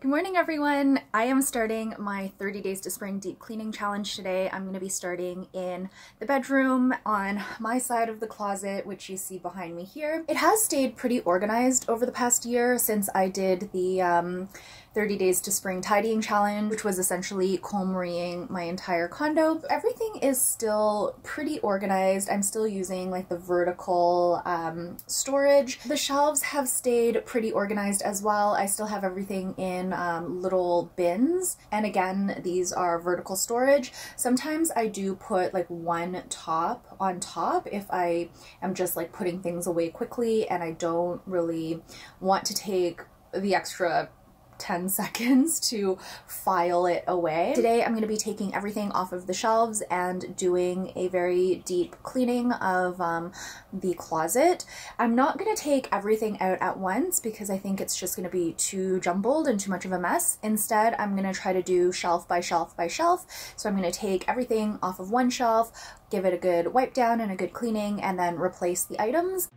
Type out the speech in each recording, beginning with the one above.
Good morning, everyone. I am starting my 30 Days to Spring Deep Cleaning Challenge today. I'm going to be starting in the bedroom on my side of the closet, which you see behind me here. It has stayed pretty organized over the past year since I did the 30 Days to Spring Tidying Challenge, which was essentially KonMariing my entire condo. Everything is still pretty organized. I'm still using like the vertical storage. The shelves have stayed pretty organized as well. I still have everything in little bins, and again, these are vertical storage. Sometimes I do put like one top on top if I am just like putting things away quickly and I don't really want to take the extra 10 seconds to file it away. Today I'm going to be taking everything off of the shelves and doing a very deep cleaning of the closet. I'm not going to take everything out at once because I think it's just going to be too jumbled and too much of a mess. Instead, I'm going to try to do shelf by shelf by shelf. So I'm going to take everything off of one shelf, give it a good wipe down and a good cleaning, and then replace the items.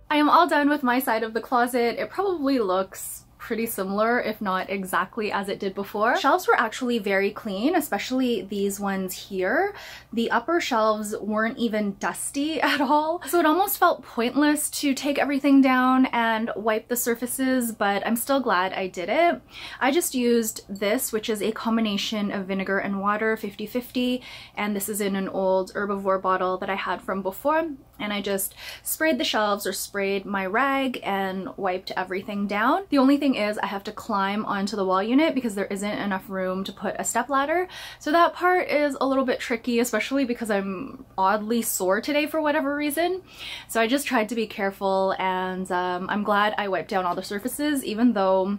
I am all done with my side of the closet. It probably looks pretty similar, if not exactly as it did before. Shelves were actually very clean, especially these ones here. The upper shelves weren't even dusty at all, so it almost felt pointless to take everything down and wipe the surfaces, but I'm still glad I did it. I just used this, which is a combination of vinegar and water, 50-50, and this is in an old Herbivore bottle that I had from before, and I just sprayed the shelves or sprayed my rag and wiped everything down. The only thing is I have to climb onto the wall unit because there isn't enough room to put a step ladder. So that part is a little bit tricky, especially because I'm oddly sore today for whatever reason. So I just tried to be careful, and I'm glad I wiped down all the surfaces, even though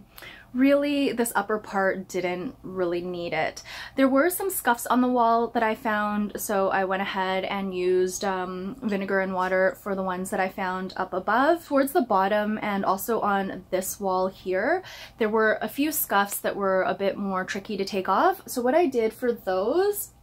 really this upper part didn't really need it. There were some scuffs on the wall that I found, so I went ahead and used vinegar and water for the ones that I found up above. Towards the bottom and also on this wall here, there were a few scuffs that were a bit more tricky to take off. So what I did for those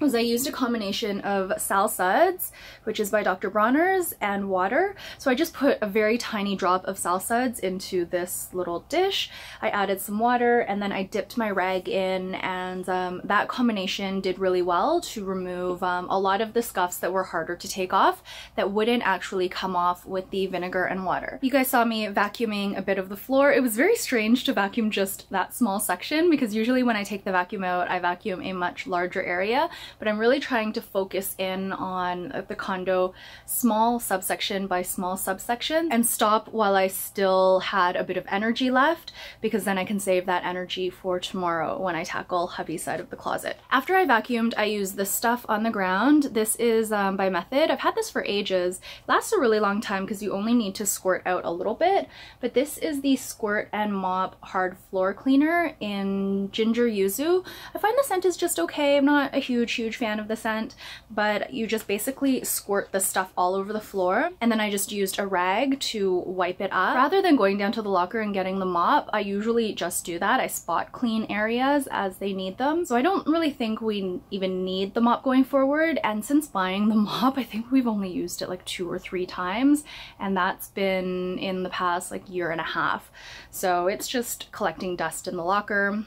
was I used a combination of Sal Suds, which is by Dr. Bronner's, and water. So I just put a very tiny drop of Sal Suds into this little dish. I added some water and then I dipped my rag in, and that combination did really well to remove a lot of the scuffs that were harder to take off that wouldn't actually come off with the vinegar and water. You guys saw me vacuuming a bit of the floor. It was very strange to vacuum just that small section because usually when I take the vacuum out, I vacuum a much larger area. But I'm really trying to focus in on the condo small subsection by small subsection and stop while I still had a bit of energy left, because then I can save that energy for tomorrow when I tackle hubby's side of the closet. After I vacuumed, I used this stuff on the ground. This is by Method. I've had this for ages. It lasts a really long time because you only need to squirt out a little bit, but this is the Squirt and Mop Hard Floor Cleaner in Ginger Yuzu. I find the scent is just okay. I'm not a huge fan of the scent, but you just basically squirt the stuff all over the floor, and then I just used a rag to wipe it up. Rather than going down to the locker and getting the mop, I usually just do that. I spot clean areas as they need them, so I don't really think we even need the mop going forward. And since buying the mop, I think we've only used it like 2 or 3 times, and that's been in the past like year and a half. So it's just collecting dust in the locker.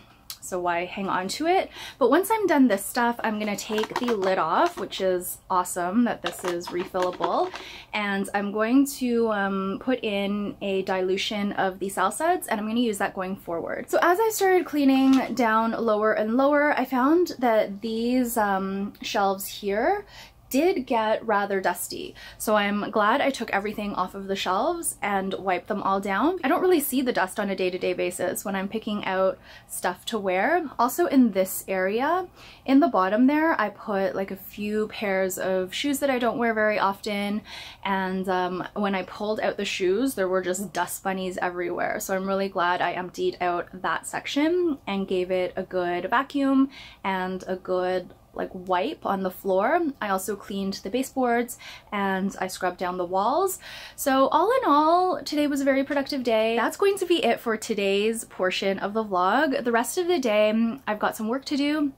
so why hang on to it? But once I'm done this stuff, I'm gonna take the lid off, which is awesome that this is refillable, and I'm going to put in a dilution of the salsas, and I'm gonna use that going forward. So as I started cleaning down lower and lower, I found that these shelves here did get rather dusty. So I'm glad I took everything off of the shelves and wiped them all down. I don't really see the dust on a day-to-day basis when I'm picking out stuff to wear. Also in this area, in the bottom there, I put like a few pairs of shoes that I don't wear very often, and when I pulled out the shoes, there were just dust bunnies everywhere. So I'm really glad I emptied out that section and gave it a good vacuum and a good like wipe on the floor. I also cleaned the baseboards and I scrubbed down the walls. So all in all, today was a very productive day. That's going to be it for today's portion of the vlog. The rest of the day, I've got some work to do,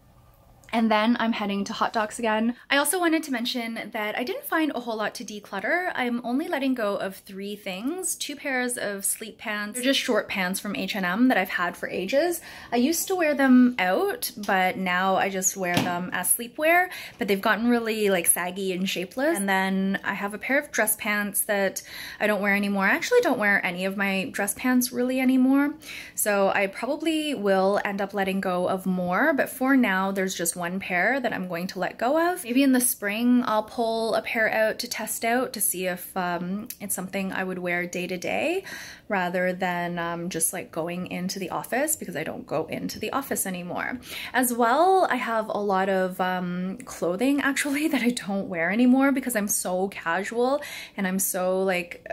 and then I'm heading to Hot Docs again. I also wanted to mention that I didn't find a whole lot to declutter. I'm only letting go of 3 things. 2 pairs of sleep pants. They're just short pants from H&M that I've had for ages. I used to wear them out, but now I just wear them as sleepwear, but they've gotten really like saggy and shapeless. And then I have a pair of dress pants that I don't wear anymore. I actually don't wear any of my dress pants really anymore. So I probably will end up letting go of more, but for now there's just 1 pair that I'm going to let go of. Maybe in the spring I'll pull a pair out to test out to see if it's something I would wear day to day rather than just like going into the office, because I don't go into the office anymore. As well, I have a lot of clothing actually that I don't wear anymore because I'm so casual and I'm so like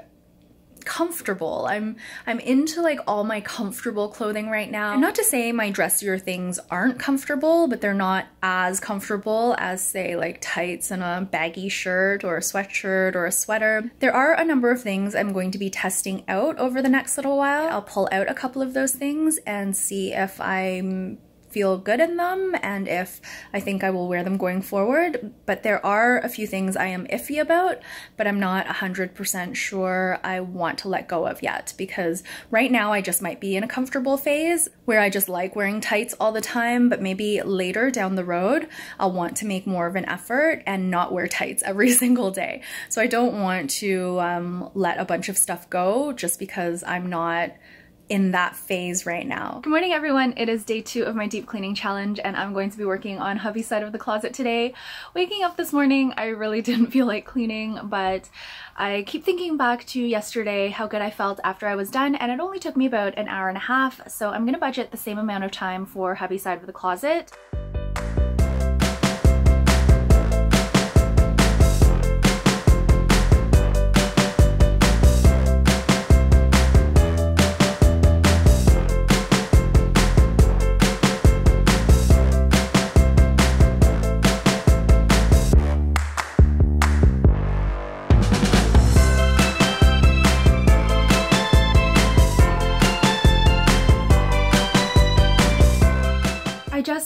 comfortable. I'm into like all my comfortable clothing right now. And not to say my dressier things aren't comfortable, but they're not as comfortable as say like tights and a baggy shirt or a sweatshirt or a sweater. There are a number of things I'm going to be testing out over the next little while. I'll pull out a couple of those things and see if I feel good in them and if I think I will wear them going forward. But there are a few things I am iffy about, but I'm not 100% sure I want to let go of yet, because right now I just might be in a comfortable phase where I just like wearing tights all the time, but maybe later down the road I'll want to make more of an effort and not wear tights every single day. So I don't want to let a bunch of stuff go just because I'm not in that phase right now. Good morning everyone, it is day 2 of my deep cleaning challenge and I'm going to be working on hubby's side of the closet today. Waking up this morning, I really didn't feel like cleaning, but I keep thinking back to yesterday, how good I felt after I was done, and it only took me about an hour and a half, so I'm gonna budget the same amount of time for hubby's side of the closet.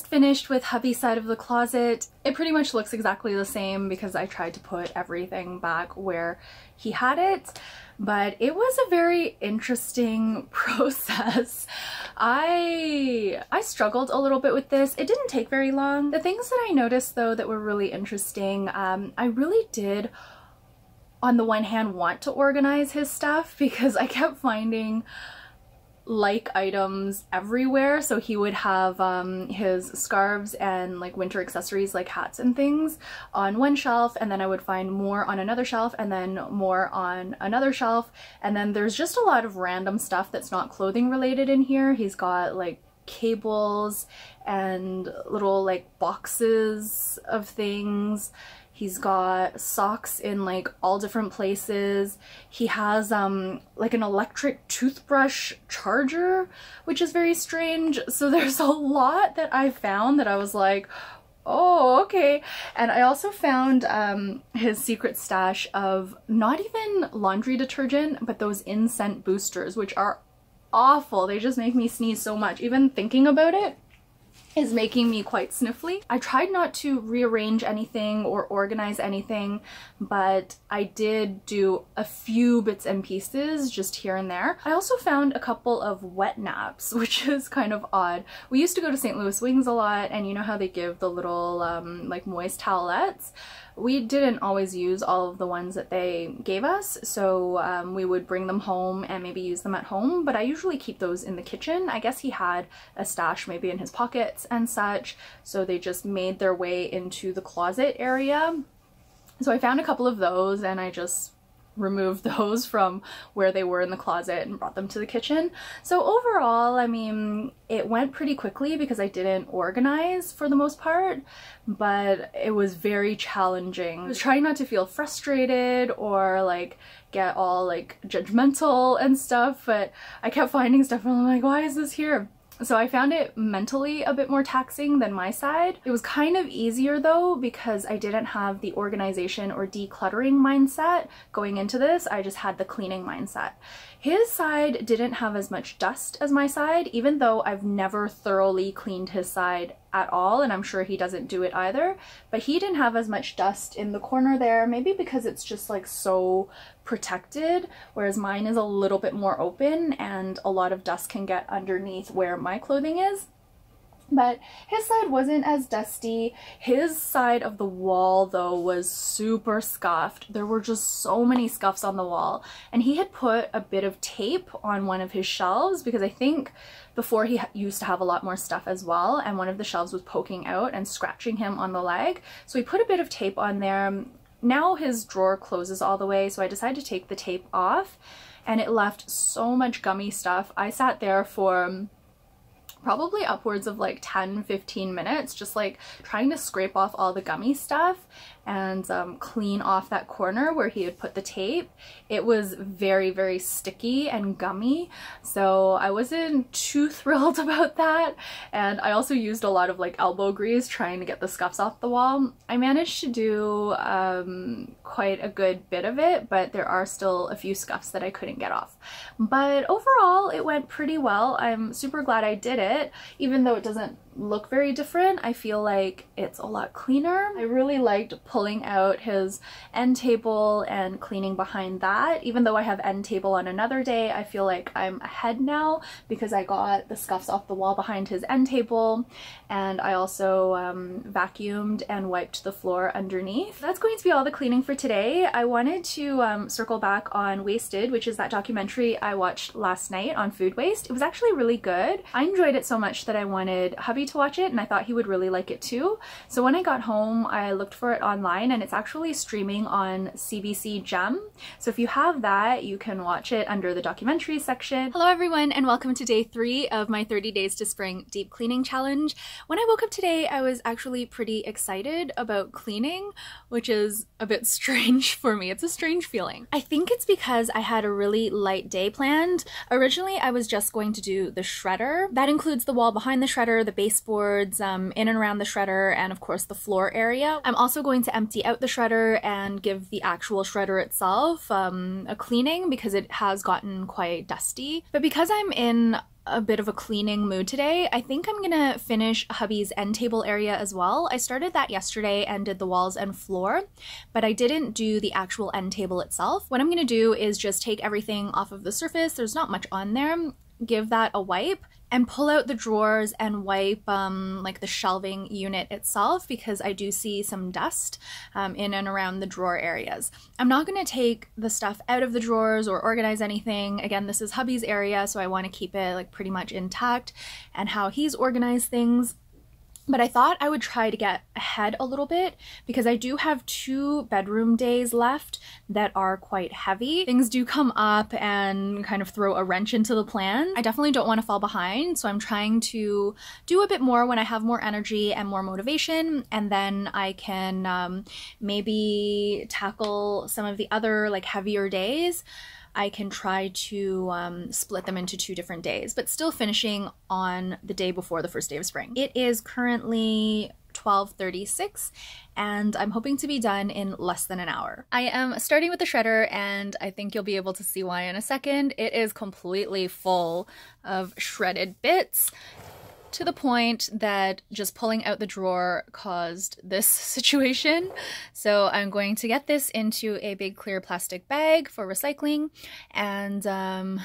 Finished with hubby's side of the closet. It pretty much looks exactly the same because I tried to put everything back where he had it, but it was a very interesting process. I struggled a little bit with this. It didn't take very long. The things that I noticed though that were really interesting, I really did on the one hand want to organize his stuff because I kept finding like items everywhere. So he would have his scarves and like winter accessories like hats and things on one shelf, and then I would find more on another shelf, and then more on another shelf, and then there's just a lot of random stuff that's not clothing related in here. He's got like cables and little like boxes of things. He's got socks in like all different places. He has like an electric toothbrush charger, which is very strange. So there's a lot that I found that I was like, oh, okay. And I also found his secret stash of not even laundry detergent, but those incense boosters, which are awful. They just make me sneeze so much. Even thinking about it, is making me quite sniffly. I tried not to rearrange anything or organize anything, but I did do a few bits and pieces just here and there. I also found a couple of wet naps, which is kind of odd. We used to go to St. Louis Wings a lot, and you know how they give the little like moist towelettes? We didn't always use all of the ones that they gave us, so we would bring them home and maybe use them at home, but I usually keep those in the kitchen. I guess he had a stash maybe in his pockets and such, so they just made their way into the closet area. So I found a couple of those and I just removed those from where they were in the closet and brought them to the kitchen. So overall, I mean, it went pretty quickly because I didn't organize for the most part, but it was very challenging. I was trying not to feel frustrated or like get all like judgmental and stuff, but I kept finding stuff and I'm like, why is this here? So I found it mentally a bit more taxing than my side. It was kind of easier though because I didn't have the organization or decluttering mindset going into this. I just had the cleaning mindset. His side didn't have as much dust as my side, even though I've never thoroughly cleaned his side at all, and I'm sure he doesn't do it either, but he didn't have as much dust in the corner there, maybe because it's just like so protected, whereas mine is a little bit more open and a lot of dust can get underneath where my clothing is. But his side wasn't as dusty. His side of the wall though was super scuffed. There were just so many scuffs on the wall, and he had put a bit of tape on one of his shelves because I think before he used to have a lot more stuff as well, and one of the shelves was poking out and scratching him on the leg. So he put a bit of tape on there. Now his drawer closes all the way, so I decided to take the tape off, and it left so much gummy stuff. I sat there for probably upwards of like 10-15 minutes just like trying to scrape off all the gummy stuff and clean off that corner where he had put the tape. It was very, very sticky and gummy, so I wasn't too thrilled about that, and I also used a lot of like elbow grease trying to get the scuffs off the wall. I managed to do quite a good bit of it, but there are still a few scuffs that I couldn't get off. But overall it went pretty well. I'm super glad I did it. Even though it doesn't look very different, I feel like it's a lot cleaner. I really liked pulling out his end table and cleaning behind that. Even though I have end table on another day, I feel like I'm ahead now because I got the scuffs off the wall behind his end table, and I also vacuumed and wiped the floor underneath. That's going to be all the cleaning for today. I wanted to circle back on Wasted, which is that documentary I watched last night on food waste. It was actually really good. I enjoyed it so much that I wanted hubby to watch it, and I thought he would really like it too. So when I got home, I looked for it online, and it's actually streaming on CBC Gem. So if you have that, you can watch it under the documentary section. Hello everyone, and welcome to day 3 of my 30 Days to Spring Deep Cleaning Challenge. When I woke up today, I was actually pretty excited about cleaning, which is a bit strange for me. It's a strange feeling. I think it's because I had a really light day planned. Originally, I was just going to do the shredder. That includes the wall behind the shredder, the baseboards in and around the shredder, and of course the floor area. I'm also going to empty out the shredder and give the actual shredder itself a cleaning because it has gotten quite dusty. But because I'm in a bit of a cleaning mood today, I think I'm gonna finish hubby's end table area as well. I started that yesterday and did the walls and floor, but I didn't do the actual end table itself. What I'm gonna do is just take everything off of the surface. There's not much on there. Give that a wipe and pull out the drawers and wipe like the shelving unit itself, because I do see some dust in and around the drawer areas. I'm not going to take the stuff out of the drawers or organize anything. Again, this is hubby's area, so I want to keep it like pretty much intact and how he's organized things. But I thought I would try to get ahead a little bit because I do have 2 bedroom days left that are quite heavy. Things do come up and kind of throw a wrench into the plan. I definitely don't want to fall behind, so I'm trying to do a bit more when I have more energy and more motivation, and then I can maybe tackle some of the other like heavier days. I can try to split them into 2 different days, but still finishing on the day before the first day of spring. It is currently 12:36 and I'm hoping to be done in less than an hour. I am starting with the shredder, and I think you'll be able to see why in a second. It is completely full of shredded bits. to the point that just pulling out the drawer caused this situation. So I'm going to get this into a big clear plastic bag for recycling and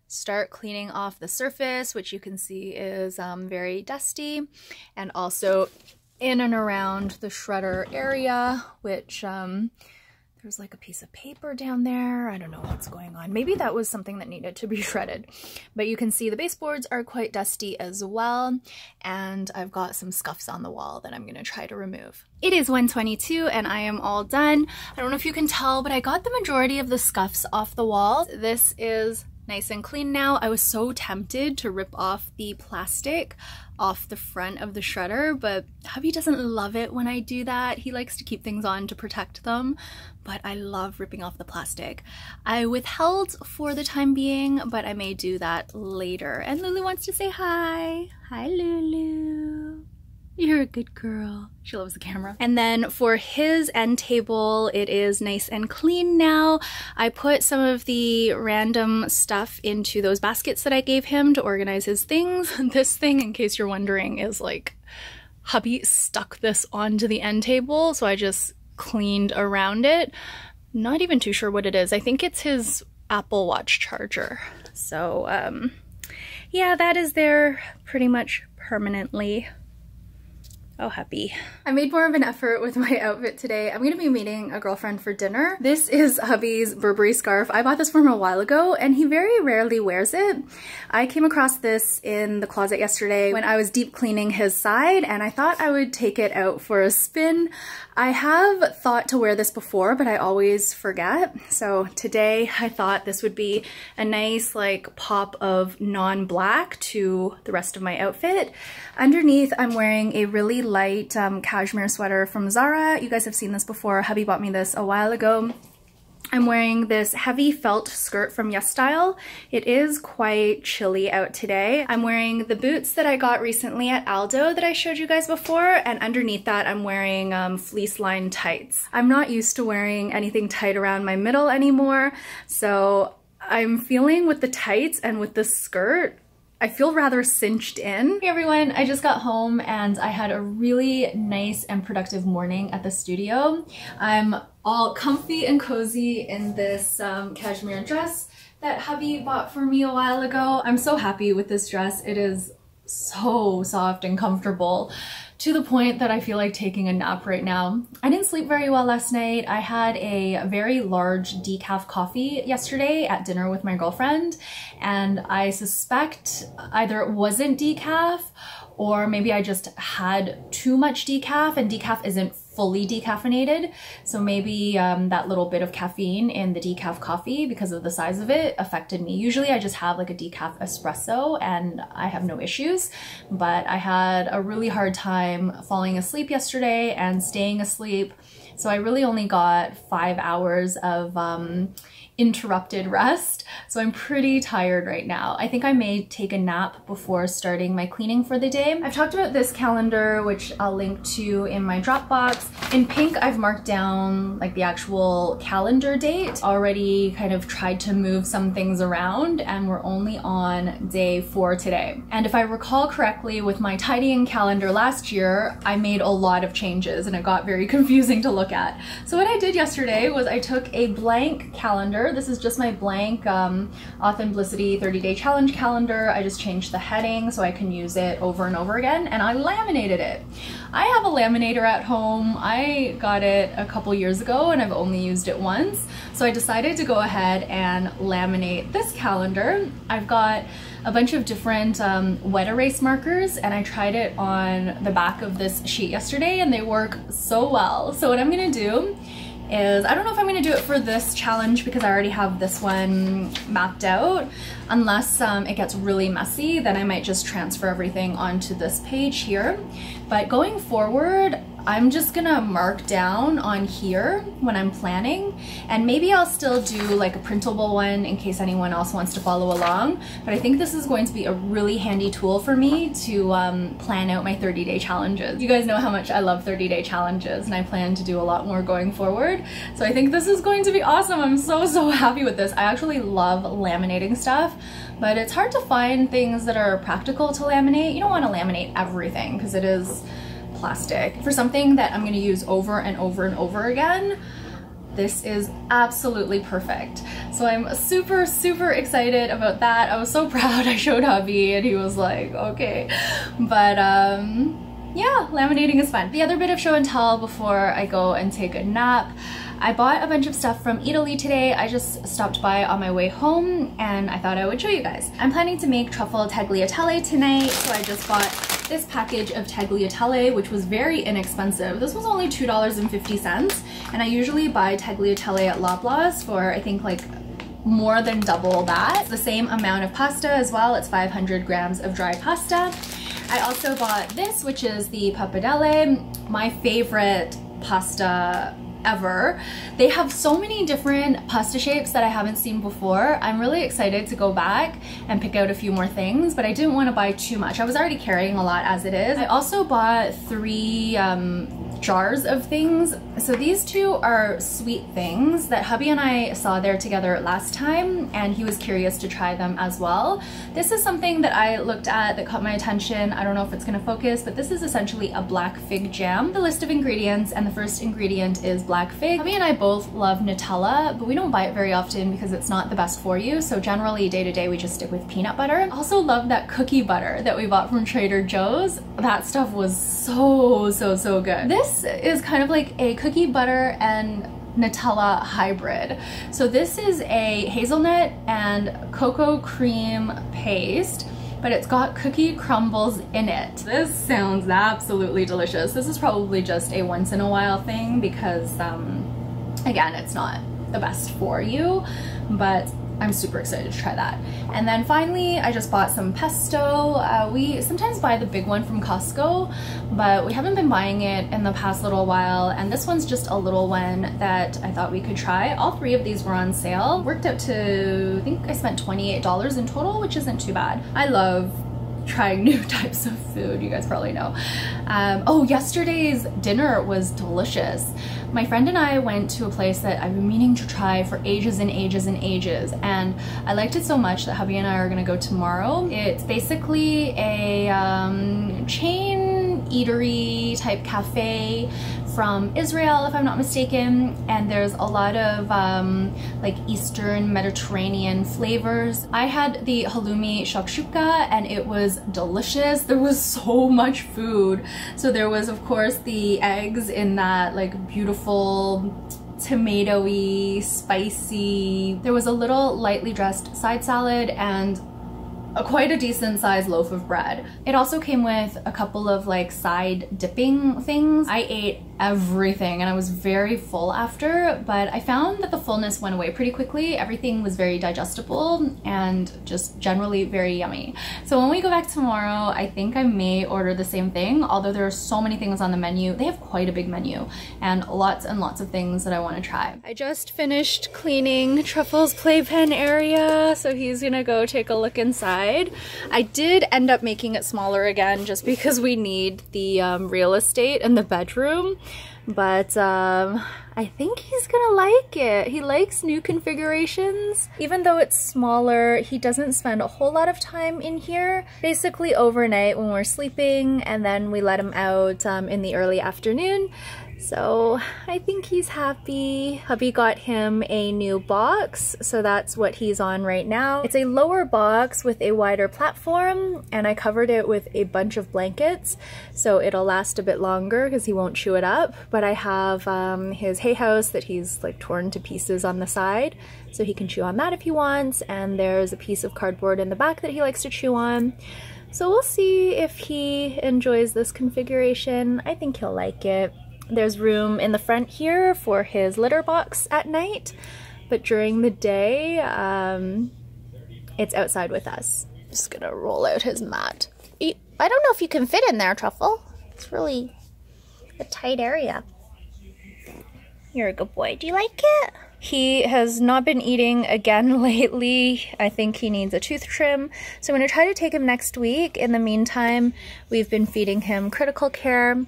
start cleaning off the surface, which you can see is very dusty, and also in and around the shredder area, which there's like a piece of paper down there. I don't know what's going on. Maybe that was something that needed to be shredded. But you can see the baseboards are quite dusty as well. And I've got some scuffs on the wall that I'm gonna try to remove. It is 1:22 and I am all done. I don't know if you can tell, but I got the majority of the scuffs off the wall. This is nice and clean now. I was so tempted to rip off the plastic off the front of the shredder, but hubby doesn't love it when I do that. He likes to keep things on to protect them, but I love ripping off the plastic. I withheld for the time being, but I may do that later. And Lulu wants to say hi. Hi, Lulu. You're a good girl. She loves the camera. And then for his end table, it is nice and clean now. I put some of the random stuff into those baskets that I gave him to organize his things. This thing, in case you're wondering, is like hubby stuck this onto the end table, so I just cleaned around it. Not even too sure what it is. I think it's his Apple Watch charger. So yeah, that is there pretty much permanently. Oh, happy. I made more of an effort with my outfit today. I'm gonna be meeting a girlfriend for dinner. This is hubby's Burberry scarf. I bought this from him a while ago and he very rarely wears it. I came across this in the closet yesterday when I was deep cleaning his side and I thought I would take it out for a spin. I have thought to wear this before, but I always forget. So today I thought this would be a nice like pop of non-black to the rest of my outfit. Underneath, I'm wearing a really light cashmere sweater from Zara. You guys have seen this before. Hubby bought me this a while ago. I'm wearing this heavy felt skirt from YesStyle. It is quite chilly out today. I'm wearing the boots that I got recently at Aldo that I showed you guys before, and underneath that I'm wearing fleece lined tights. I'm not used to wearing anything tight around my middle anymore, so I'm feeling with the tights and with the skirt, I feel rather cinched in. Hey everyone, I just got home and I had a really nice and productive morning at the studio. I'm all comfy and cozy in this cashmere dress that hubby bought for me a while ago. I'm so happy with this dress. It is so soft and comfortable, to the point that I feel like taking a nap right now. I didn't sleep very well last night. I had a very large decaf coffee yesterday at dinner with my girlfriend, and I suspect either it wasn't decaf or maybe I just had too much decaf, and decaf isn't fully decaffeinated. So maybe that little bit of caffeine in the decaf coffee, because of the size of it, affected me. Usually I just have like a decaf espresso and I have no issues, but I had a really hard time falling asleep yesterday and staying asleep. So I really only got 5 hours of interrupted rest. So I'm pretty tired right now. I think I may take a nap before starting my cleaning for the day. I've talked about this calendar, which I'll link to in my Dropbox. In pink, I've marked down like the actual calendar date. Already kind of tried to move some things around, and we're only on day 4 today. And if I recall correctly, with my tidying calendar last year, I made a lot of changes and it got very confusing to look at. So what I did yesterday was I took a blank calendar. This is just my blank Authenblissity 30-day challenge calendar. I just changed the heading so I can use it over and over again, and I laminated it. I have a laminator at home. I got it a couple years ago and I've only used it once. So I decided to go ahead and laminate this calendar. I've got a bunch of different wet erase markers, and I tried it on the back of this sheet yesterday and they work so well. So what I'm gonna do is, I don't know if I'm gonna do it for this challenge because I already have this one mapped out. Unless it gets really messy, then I might just transfer everything onto this page here. But going forward, I'm just gonna mark down on here when I'm planning, and maybe I'll still do like a printable one in case anyone else wants to follow along. But I think this is going to be a really handy tool for me to plan out my 30-day challenges. You guys know how much I love 30-day challenges, and I plan to do a lot more going forward. So I think this is going to be awesome. I'm so happy with this. I actually love laminating stuff, but it's hard to find things that are practical to laminate. You don't want to laminate everything because it is plastic. For something that I'm going to use over and over and over again, this is absolutely perfect. So I'm super excited about that. I was so proud. I showed hubby and he was like, okay. But yeah, laminating is fun. The other bit of show and tell before I go and take a nap, I bought a bunch of stuff from Eataly today. I just stopped by on my way home and I thought I would show you guys. I'm planning to make truffle tagliatelle tonight, so I just bought this package of tagliatelle, which was very inexpensive. This was only $2.50, and I usually buy tagliatelle at Loblaws for I think like more than double that. It's the same amount of pasta as well. It's 500 grams of dry pasta. I also bought this, which is the pappardelle, my favorite pasta ever. They have so many different pasta shapes that I haven't seen before. I'm really excited to go back and pick out a few more things, but I didn't want to buy too much. I was already carrying a lot as it is. I also bought 3 jars of things. So these 2 are sweet things that hubby and I saw there together last time, and he was curious to try them as well. This is something that I looked at that caught my attention. I don't know if it's gonna focus, but this is essentially a black fig jam. The list of ingredients, and the first ingredient is black fig. Hubby and I both love Nutella, but we don't buy it very often because it's not the best for you. So generally day to day we just stick with peanut butter. Also love that cookie butter that we bought from Trader Joe's. That stuff was so good. This is kind of like a cookie butter and Nutella hybrid. So this is a hazelnut and cocoa cream paste, but it's got cookie crumbles in it. This sounds absolutely delicious. This is probably just a once in a while thing because again, it's not the best for you, but I'm super excited to try that. And then finally, I just bought some pesto. We sometimes buy the big one from Costco, but we haven't been buying it in the past little while. And this one's just a little one that I thought we could try. All 3 of these were on sale. Worked out to, I think I spent $28 in total, which isn't too bad. I love trying new types of food, you guys probably know. Oh, yesterday's dinner was delicious. My friend and I went to a place that I've been meaning to try for ages and ages and ages, and I liked it so much that hubby and I are gonna go tomorrow. It's basically a chain eatery type cafe from Israel, if I'm not mistaken, and there's a lot of like Eastern Mediterranean flavors. I had the halloumi shakshuka and it was delicious. There was so much food. So there was of course the eggs in that like beautiful tomatoey, spicy. There was a little lightly dressed side salad and quite a decent sized loaf of bread. It also came with a couple of like side dipping things. I ate everything and I was very full after, but I found that the fullness went away pretty quickly. Everything was very digestible and just generally very yummy. So when we go back tomorrow, I think I may order the same thing, although there are so many things on the menu. They have quite a big menu and lots of things that I want to try. I just finished cleaning Truffle's playpen area, so he's gonna go take a look inside. I did end up making it smaller again just because we need the real estate in the bedroom. But I think he's gonna like it. He likes new configurations. Even though it's smaller, he doesn't spend a whole lot of time in here. Basically overnight when we're sleeping, and then we let him out in the early afternoon. So I think he's happy. Hubby got him a new box, so that's what he's on right now. It's a lower box with a wider platform, and I covered it with a bunch of blankets, so it'll last a bit longer because he won't chew it up. But I have his hay house that he's like torn to pieces on the side, so he can chew on that if he wants, and there's a piece of cardboard in the back that he likes to chew on. So we'll see if he enjoys this configuration. I think he'll like it. There's room in the front here for his litter box at night, but during the day, it's outside with us. Just gonna roll out his mat. I don't know if you can fit in there, Truffle. It's really a tight area. You're a good boy. Do you like it? He has not been eating again lately. I think he needs a tooth trim. So I'm going to try to take him next week. In the meantime, we've been feeding him critical care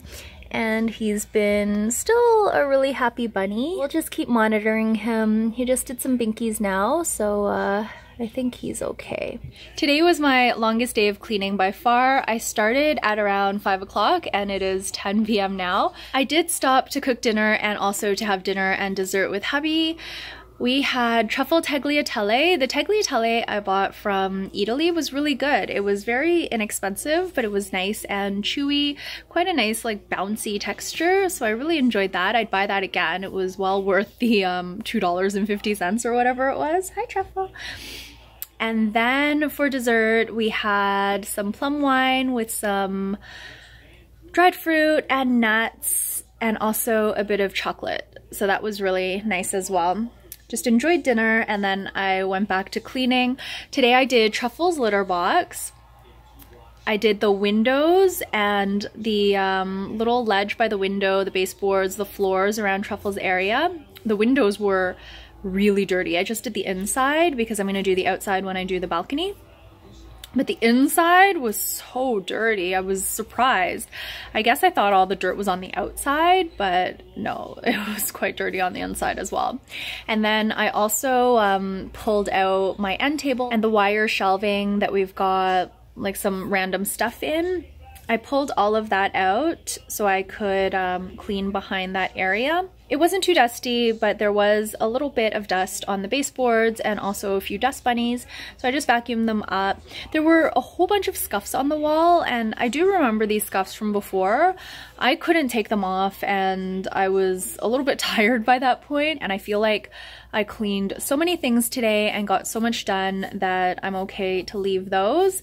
and he's been still a really happy bunny. We'll just keep monitoring him. He just did some binkies now, so I think he's okay. Today was my longest day of cleaning by far. I started at around 5 o'clock and it is 10 p.m. now. I did stop to cook dinner and also to have dinner and dessert with hubby. We had truffle tagliatelle. The tagliatelle I bought from Eataly was really good. It was very inexpensive, but it was nice and chewy, quite a nice like bouncy texture. So I really enjoyed that. I'd buy that again. It was well worth the $2.50 or whatever it was. Hi, Truffle. And then for dessert, we had some plum wine with some dried fruit and nuts and also a bit of chocolate. So that was really nice as well. Just enjoyed dinner and then I went back to cleaning. Today I did Truffle's litter box. I did the windows and the little ledge by the window, the baseboards, the floors around Truffle's area. The windows were really dirty. I just did the inside because I'm going to do the outside when I do the balcony. But the inside was so dirty. I was surprised. I guess I thought all the dirt was on the outside, but no, it was quite dirty on the inside as well. And then I also pulled out my end table and the wire shelving that we've got like some random stuff in. I pulled all of that out so I could clean behind that area. It wasn't too dusty, but there was a little bit of dust on the baseboards and also a few dust bunnies, so I just vacuumed them up. There were a whole bunch of scuffs on the wall, and I do remember these scuffs from before. I couldn't take them off, and I was a little bit tired by that point, and I feel like I cleaned so many things today and got so much done that I'm okay to leave those.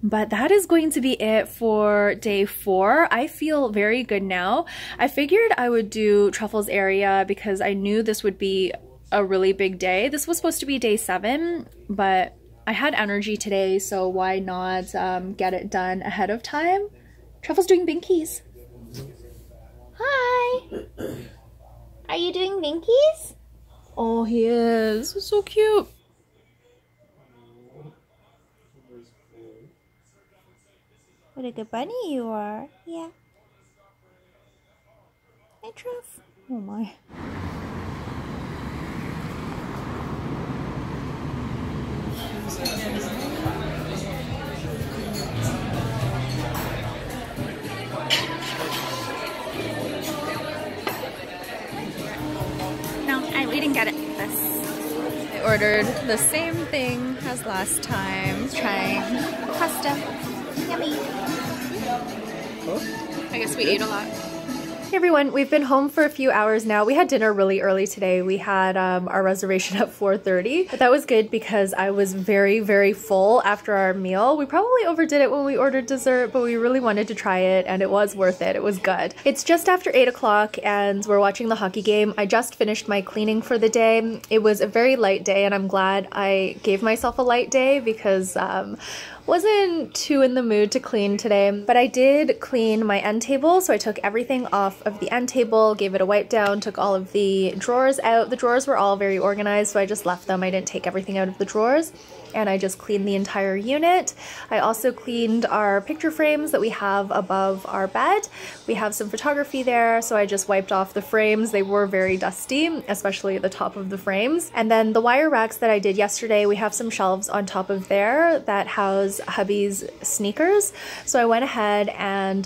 But that is going to be it for day 4. I feel very good now. I figured I would do Truffle's area because I knew this would be a really big day. This was supposed to be day 7, but I had energy today, so why not get it done ahead of time? Truffle's doing binkies. Hi! Are you doing binkies? Oh, he is. So cute. What a good bunny you are. Yeah. Hi, Truff. Oh my. No, we didn't get it. I ordered the same thing as last time, trying pasta. Yummy. I guess we ate a lot. Hey everyone, we've been home for a few hours now. We had dinner really early today. We had our reservation at 4:30, but that was good because I was very, very full after our meal. We probably overdid it when we ordered dessert, but we really wanted to try it and it was worth it. It was good. It's just after 8 o'clock and we're watching the hockey game. I just finished my cleaning for the day. It was a very light day and I'm glad I gave myself a light day because wasn't too in the mood to clean today, but I did clean my end table. So I took everything off of the end table, gave it a wipe down, took all of the drawers out. The drawers were all very organized, so I just left them. I didn't take everything out of the drawers. And I just cleaned the entire unit. I also cleaned our picture frames that we have above our bed. We have some photography there, so I just wiped off the frames. They were very dusty, especially at the top of the frames. And then the wire racks that I did yesterday, we have some shelves on top of there that house hubby's sneakers. So I went ahead and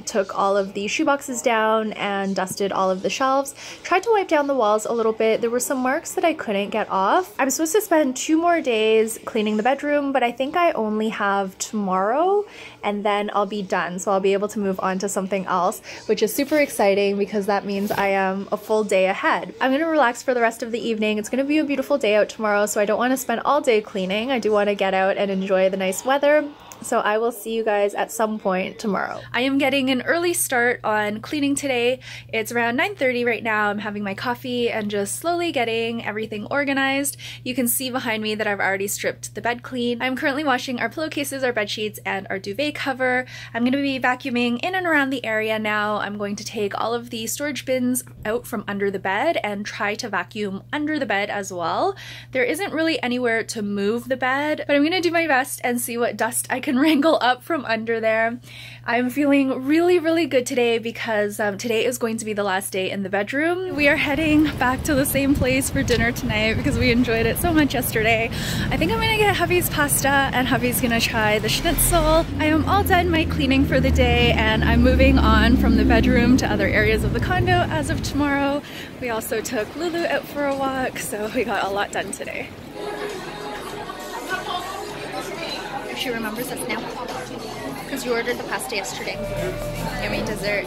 took all of the shoeboxes down and dusted all of the shelves. Tried to wipe down the walls a little bit. There were some marks that I couldn't get off. I'm supposed to spend 2 more days cleaning the bedroom, but I think I only have tomorrow and then I'll be done. So I'll be able to move on to something else, which is super exciting because that means I am a full day ahead. I'm going to relax for the rest of the evening. It's going to be a beautiful day out tomorrow, so I don't want to spend all day cleaning. I do want to get out and enjoy the nice weather. So I will see you guys at some point tomorrow. I am getting an early start on cleaning today. It's around 9:30 right now. I'm having my coffee and just slowly getting everything organized. You can see behind me that I've already stripped the bed clean. I'm currently washing our pillowcases, our bed sheets, and our duvet cover. I'm going to be vacuuming in and around the area now. I'm going to take all of the storage bins out from under the bed and try to vacuum under the bed as well. There isn't really anywhere to move the bed, but I'm going to do my best and see what dust I can wrangle up from under there. I'm feeling really good today because today is going to be the last day in the bedroom. We are heading back to the same place for dinner tonight because we enjoyed it so much yesterday. I think I'm gonna get hubby's pasta and hubby's gonna try the schnitzel. I am all done my cleaning for the day and I'm moving on from the bedroom to other areas of the condo as of tomorrow. We also took Lulu out for a walk, so we got a lot done today. She remembers us now because you ordered the pasta yesterday. Yummy dessert.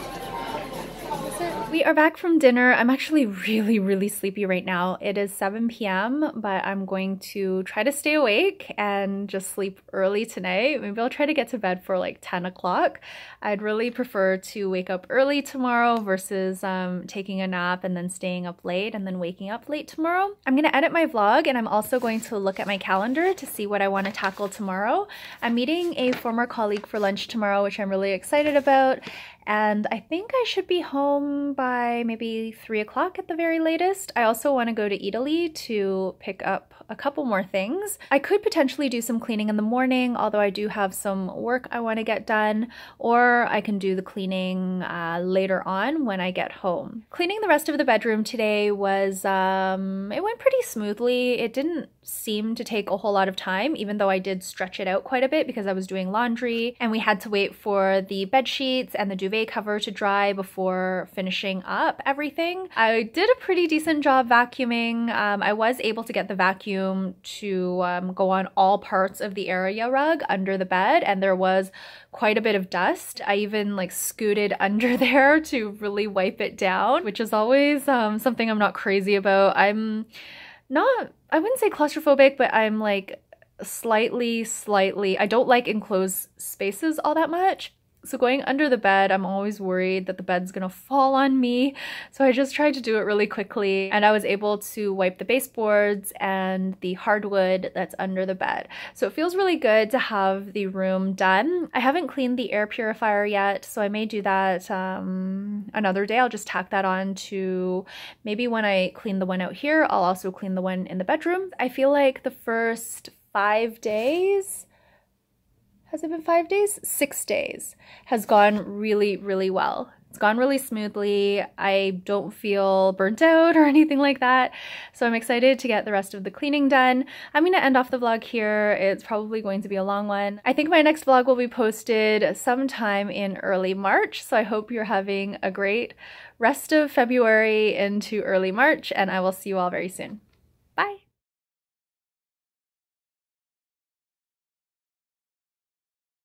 We are back from dinner. I'm actually really sleepy right now. It is 7 p.m. but I'm going to try to stay awake and just sleep early tonight. Maybe I'll try to get to bed for like 10 o'clock. I'd really prefer to wake up early tomorrow versus taking a nap and then staying up late and then waking up late tomorrow. I'm going to edit my vlog and I'm also going to look at my calendar to see what I want to tackle tomorrow. I'm meeting a former colleague for lunch tomorrow, which I'm really excited about. And I think I should be home by maybe 3 o'clock at the very latest. I also want to go to Eataly to pick up a couple more things. I could potentially do some cleaning in the morning, although I do have some work I want to get done, or I can do the cleaning later on when I get home. Cleaning the rest of the bedroom today was, it went pretty smoothly. It didn't seem to take a whole lot of time, even though I did stretch it out quite a bit because I was doing laundry and we had to wait for the bed sheets and the duvet cover to dry before finishing up everything. I did a pretty decent job vacuuming. I was able to get the vacuum to go on all parts of the area rug under the bed, and there was quite a bit of dust. I even like scooted under there to really wipe it down, which is always something I'm not crazy about. I'm not, I wouldn't say claustrophobic, but I'm like slightly, I don't like enclosed spaces all that much. So going under the bed, I'm always worried that the bed's gonna fall on me. So I just tried to do it really quickly and I was able to wipe the baseboards and the hardwood that's under the bed. So it feels really good to have the room done. I haven't cleaned the air purifier yet, so I may do that another day. I'll just tack that on to maybe when I clean the one out here, I'll also clean the one in the bedroom. I feel like the first 5 days, has it been 5 days? 6 days has gone really well. It's gone really smoothly. I don't feel burnt out or anything like that. So I'm excited to get the rest of the cleaning done. I'm going to end off the vlog here. It's probably going to be a long one. I think my next vlog will be posted sometime in early March. So I hope you're having a great rest of February into early March, and I will see you all very soon. Bye.